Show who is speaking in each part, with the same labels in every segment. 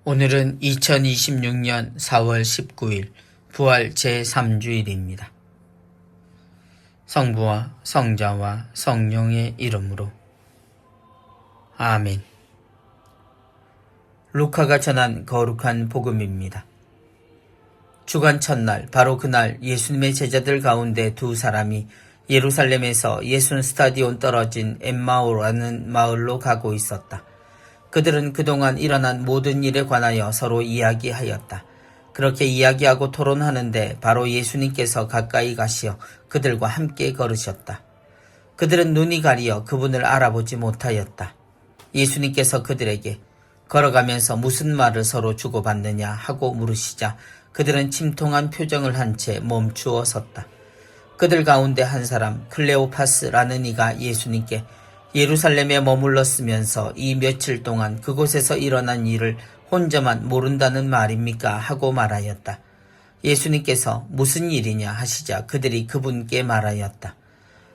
Speaker 1: 오늘은 2026년 4월 19일 부활 제3주일입니다. 성부와 성자와 성령의 이름으로 아멘. 루카가 전한 거룩한 복음입니다. 주간 첫날, 바로 그날 예수님의 제자들 가운데 두 사람이 예루살렘에서 예순 스타디온 떨어진 엠마오라는 마을로 가고 있었다. 그들은 그동안 일어난 모든 일에 관하여 서로 이야기하였다. 그렇게 이야기하고 토론하는데 바로 예수님께서 가까이 가시어 그들과 함께 걸으셨다. 그들은 눈이 가리어 그분을 알아보지 못하였다. 예수님께서 그들에게 걸어가면서 무슨 말을 서로 주고받느냐 하고 물으시자 그들은 침통한 표정을 한 채 멈추어 섰다. 그들 가운데 한 사람 클레오파스라는 이가 예수님께 예루살렘에 머물렀으면서 이 며칠 동안 그곳에서 일어난 일을 혼자만 모른다는 말입니까? 하고 말하였다. 예수님께서 무슨 일이냐 하시자 그들이 그분께 말하였다.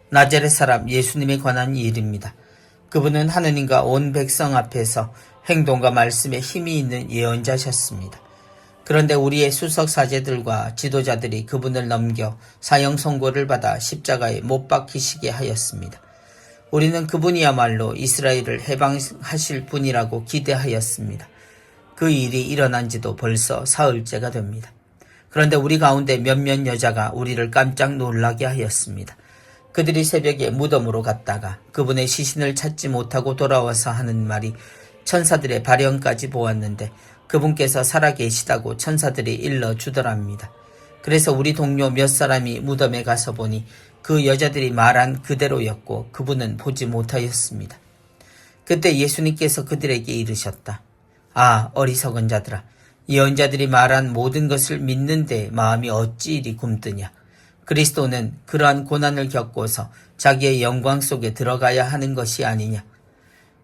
Speaker 1: 나자렛 사람 예수님에 관한 일입니다. 그분은 하느님과 온 백성 앞에서 행동과 말씀에 힘이 있는 예언자셨습니다. 그런데 우리의 수석 사제들과 지도자들이 그분을 넘겨 사형 선고를 받아 십자가에 못 박히시게 하였습니다. 우리는 그분이야말로 이스라엘을 해방하실 분이라고 기대하였습니다. 그 일이 일어난 지도 벌써 사흘째가 됩니다. 그런데 우리 가운데 몇몇 여자가 우리를 깜짝 놀라게 하였습니다. 그들이 새벽에 무덤으로 갔다가 그분의 시신을 찾지 못하고 돌아와서 하는 말이 천사들의 발현까지 보았는데 그분께서 살아계시다고 천사들이 일러주더랍니다. 그래서 우리 동료 몇 사람이 무덤에 가서 보니 그 여자들이 말한 그대로였고 그분은 보지 못하였습니다. 그때 예수님께서 그들에게 이르셨다. 아, 어리석은 자들아, 예언자들이 말한 모든 것을 믿는데 마음이 어찌 이리 굼뜨냐. 그리스도는 그러한 고난을 겪고서 자기의 영광 속에 들어가야 하는 것이 아니냐.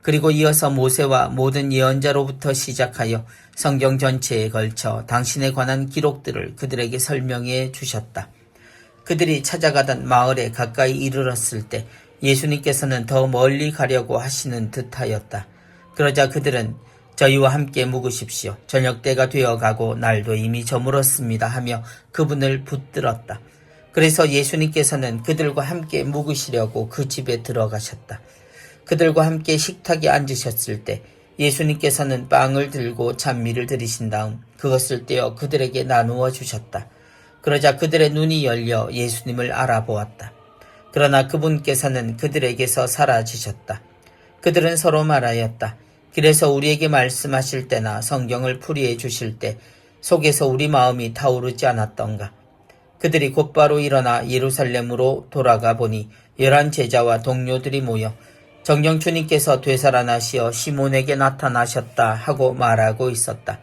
Speaker 1: 그리고 이어서 모세와 모든 예언자로부터 시작하여 성경 전체에 걸쳐 당신에 관한 기록들을 그들에게 설명해 주셨다. 그들이 찾아가던 마을에 가까이 이르렀을 때 예수님께서는 더 멀리 가려고 하시는 듯하였다. 그러자 그들은 저희와 함께 묵으십시오. 저녁 때가 되어가고 날도 이미 저물었습니다 하며 그분을 붙들었다. 그래서 예수님께서는 그들과 함께 묵으시려고 그 집에 들어가셨다. 그들과 함께 식탁에 앉으셨을 때 예수님께서는 빵을 들고 찬미를 드리신 다음 그것을 떼어 그들에게 나누어 주셨다. 그러자 그들의 눈이 열려 예수님을 알아보았다. 그러나 그분께서는 그들에게서 사라지셨다. 그들은 서로 말하였다. 길에서 우리에게 말씀하실 때나 성경을 풀이해 주실 때 속에서 우리 마음이 타오르지 않았던가. 그들이 곧바로 일어나 예루살렘으로 돌아가 보니 11 제자와 동료들이 모여 정녕 주님께서 되살아나시어 시몬에게 나타나셨다 하고 말하고 있었다.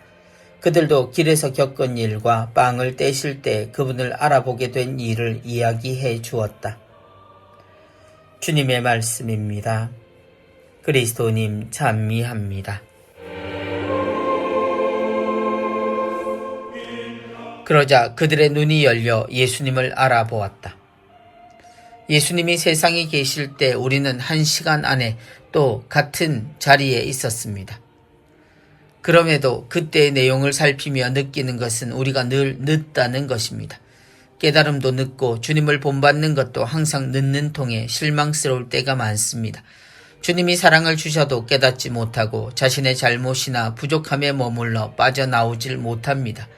Speaker 1: 그들도 길에서 겪은 일과 빵을 떼실 때 그분을 알아보게 된 일을 이야기해 주었다. 주님의 말씀입니다. 그리스도님 찬미합니다. 그러자 그들의 눈이 열려 예수님을 알아보았다. 예수님이 세상에 계실 때 우리는 1시간 안에 또 같은 자리에 있었습니다. 그럼에도 그때의 내용을 살피며 느끼는 것은 우리가 늘 늦다는 것입니다. 깨달음도 늦고 주님을 본받는 것도 항상 늦는 통에 실망스러울 때가 많습니다. 주님이 사랑을 주셔도 깨닫지 못하고 자신의 잘못이나 부족함에 머물러 빠져나오질 못합니다.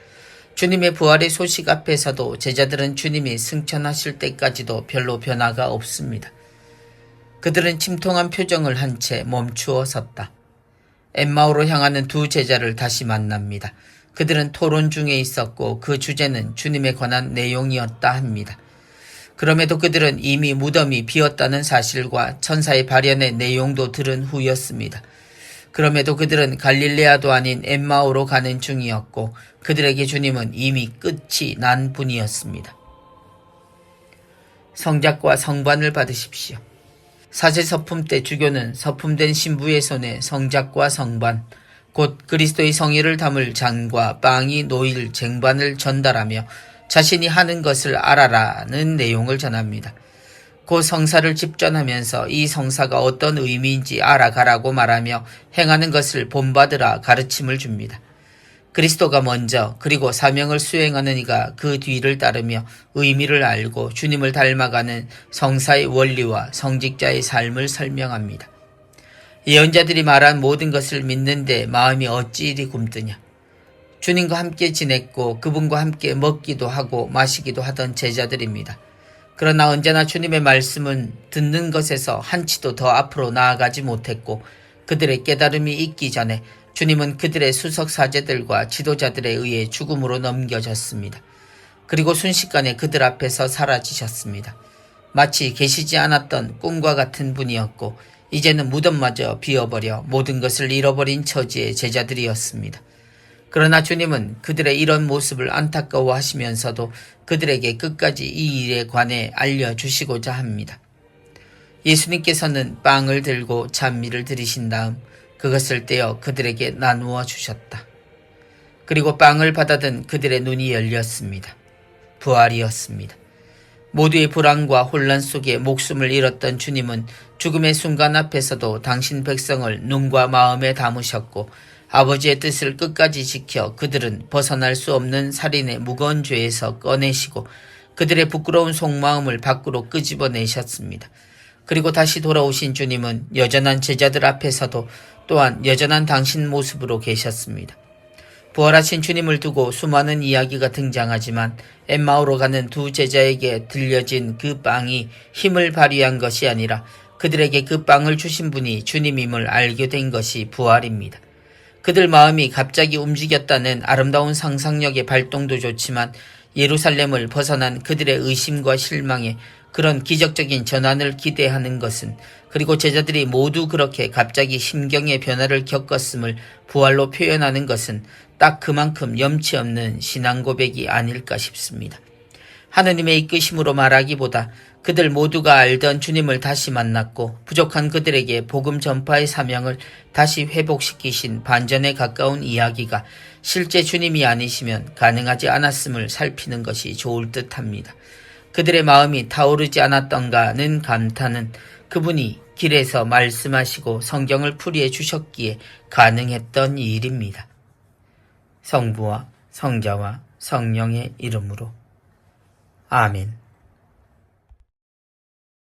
Speaker 1: 주님의 부활의 소식 앞에서도 제자들은 주님이 승천하실 때까지도 별로 변화가 없습니다. 그들은 침통한 표정을 한 채 멈추어 섰다. 엠마오로 향하는 두 제자를 다시 만납니다. 그들은 토론 중에 있었고 그 주제는 주님에 관한 내용이었다 합니다. 그럼에도 그들은 이미 무덤이 비었다는 사실과 천사의 발현의 내용도 들은 후였습니다. 그럼에도 그들은 갈릴레아도 아닌 엠마오로 가는 중이었고 그들에게 주님은 이미 끝이 난 분이었습니다. 성작과 성반을 받으십시오. 사제 서품 때 주교는 서품된 신부의 손에 성작과 성반, 곧 그리스도의 성의를 담을 잔과 빵이 놓일 쟁반을 전달하며 자신이 하는 것을 알아라는 내용을 전합니다. 그 성사를 집전하면서 이 성사가 어떤 의미인지 알아가라고 말하며 행하는 것을 본받으라 가르침을 줍니다. 그리스도가 먼저 그리고 사명을 수행하는 이가 그 뒤를 따르며 의미를 알고 주님을 닮아가는 성사의 원리와 성직자의 삶을 설명합니다. 예언자들이 말한 모든 것을 믿는데 마음이 어찌 이리 굼뜨냐. 주님과 함께 지냈고 그분과 함께 먹기도 하고 마시기도 하던 제자들입니다. 그러나 언제나 주님의 말씀은 듣는 것에서 한치도 더 앞으로 나아가지 못했고 그들의 깨달음이 있기 전에 주님은 그들의 수석 사제들과 지도자들에 의해 죽음으로 넘겨졌습니다. 그리고 순식간에 그들 앞에서 사라지셨습니다. 마치 계시지 않았던 꿈과 같은 분이었고 이제는 무덤마저 비어버려 모든 것을 잃어버린 처지의 제자들이었습니다. 그러나 주님은 그들의 이런 모습을 안타까워하시면서도 그들에게 끝까지 이 일에 관해 알려주시고자 합니다. 예수님께서는 빵을 들고 찬미를 드리신 다음 그것을 떼어 그들에게 나누어 주셨다. 그리고 빵을 받아든 그들의 눈이 열렸습니다. 부활이었습니다. 모두의 불안과 혼란 속에 목숨을 잃었던 주님은 죽음의 순간 앞에서도 당신 백성을 눈과 마음에 담으셨고 아버지의 뜻을 끝까지 지켜 그들은 벗어날 수 없는 살인의 무거운 죄에서 꺼내시고 그들의 부끄러운 속마음을 밖으로 끄집어내셨습니다. 그리고 다시 돌아오신 주님은 여전한 제자들 앞에서도 또한 여전한 당신 모습으로 계셨습니다. 부활하신 주님을 두고 수많은 이야기가 등장하지만 엠마오로 가는 두 제자에게 들려진 그 빵이 힘을 발휘한 것이 아니라 그들에게 그 빵을 주신 분이 주님임을 알게 된 것이 부활입니다. 그들 마음이 갑자기 움직였다는 아름다운 상상력의 발동도 좋지만 예루살렘을 벗어난 그들의 의심과 실망에 그런 기적적인 전환을 기대하는 것은 그리고 제자들이 모두 그렇게 갑자기 심경의 변화를 겪었음을 부활로 표현하는 것은 딱 그만큼 염치 없는 신앙 고백이 아닐까 싶습니다. 하느님의 이끄심으로 말하기보다 그들 모두가 알던 주님을 다시 만났고 부족한 그들에게 복음 전파의 사명을 다시 회복시키신 반전에 가까운 이야기가 실제 주님이 아니시면 가능하지 않았음을 살피는 것이 좋을 듯합니다. 그들의 마음이 타오르지 않았던가는 감탄은 그분이 길에서 말씀하시고 성경을 풀이해 주셨기에 가능했던 일입니다. 성부와 성자와 성령의 이름으로 아멘.